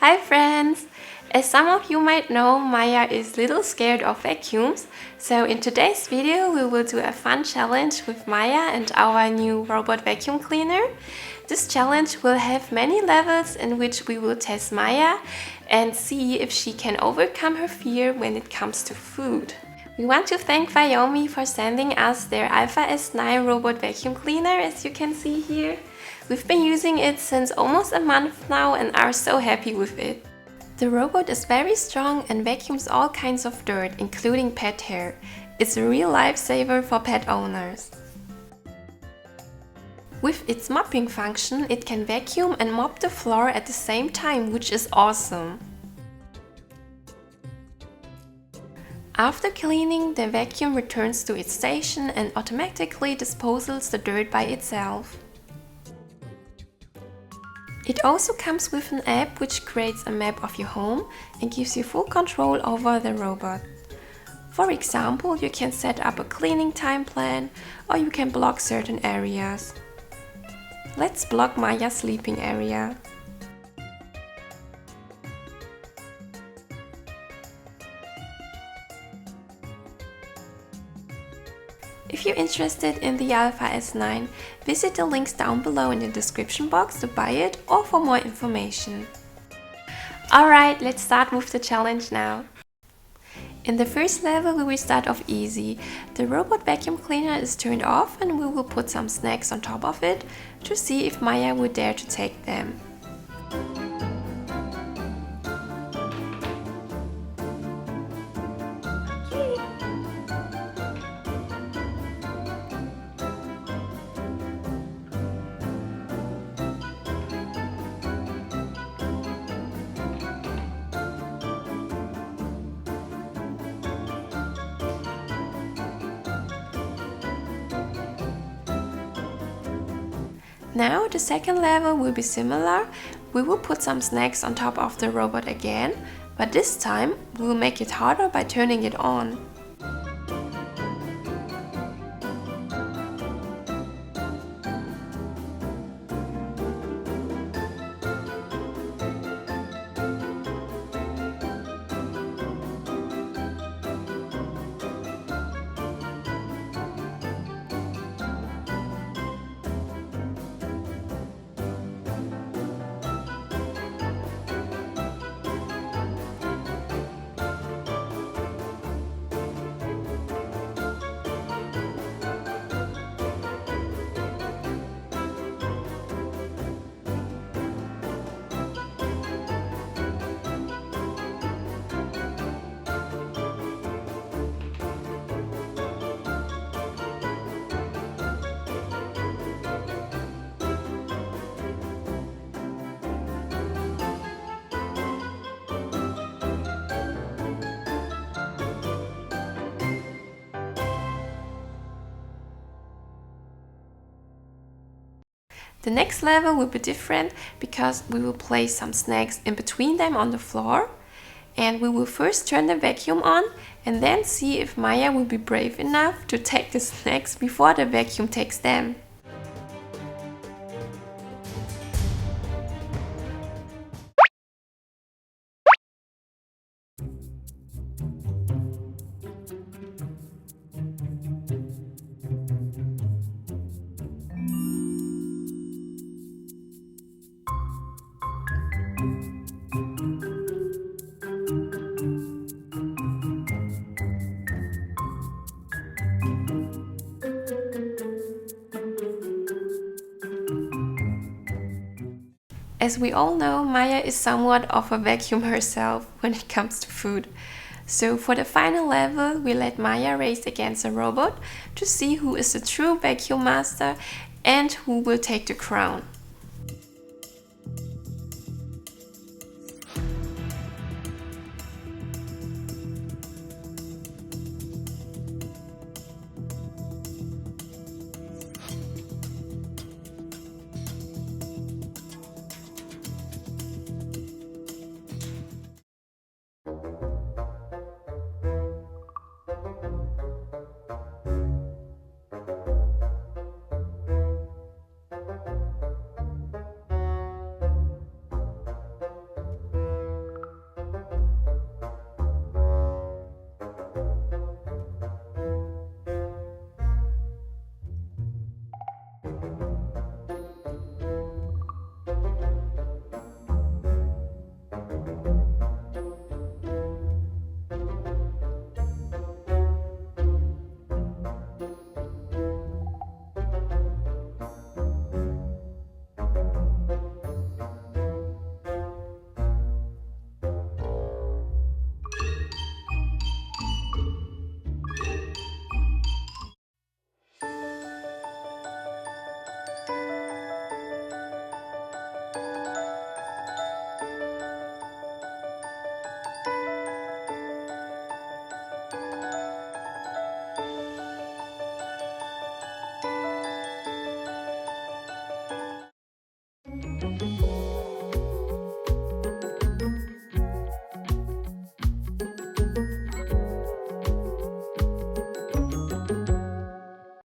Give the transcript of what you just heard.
Hi friends! As some of you might know, Maya is little scared of vacuums, so in today's video we will do a fun challenge with Maya and our new robot vacuum cleaner. This challenge will have many levels in which we will test Maya and see if she can overcome her fear when it comes to food. We want to thank Viomi for sending us their Alpha S9 robot vacuum cleaner, as you can see here. We've been using it since almost a month now and are so happy with it. The robot is very strong and vacuums all kinds of dirt, including pet hair. It's a real lifesaver for pet owners. With its mopping function, it can vacuum and mop the floor at the same time, which is awesome. After cleaning, the vacuum returns to its station and automatically disposes the dirt by itself. It also comes with an app which creates a map of your home and gives you full control over the robot. For example, you can set up a cleaning time plan or you can block certain areas. Let's block Maya's sleeping area. If you're interested in the Alpha S9, visit the links down below in the description box to buy it or for more information. Alright, let's start with the challenge now. In the first level we will start off easy. The robot vacuum cleaner is turned off and we will put some snacks on top of it to see if Maya would dare to take them. Now the second level will be similar. We will put some snacks on top of the robot again, but this time we will make it harder by turning it on. The next level will be different because we will place some snacks in between them on the floor, and we will first turn the vacuum on and then see if Maya will be brave enough to take the snacks before the vacuum takes them. As we all know, Maya is somewhat of a vacuum herself when it comes to food. So for the final level, we let Maya race against a robot to see who is the true vacuum master and who will take the crown.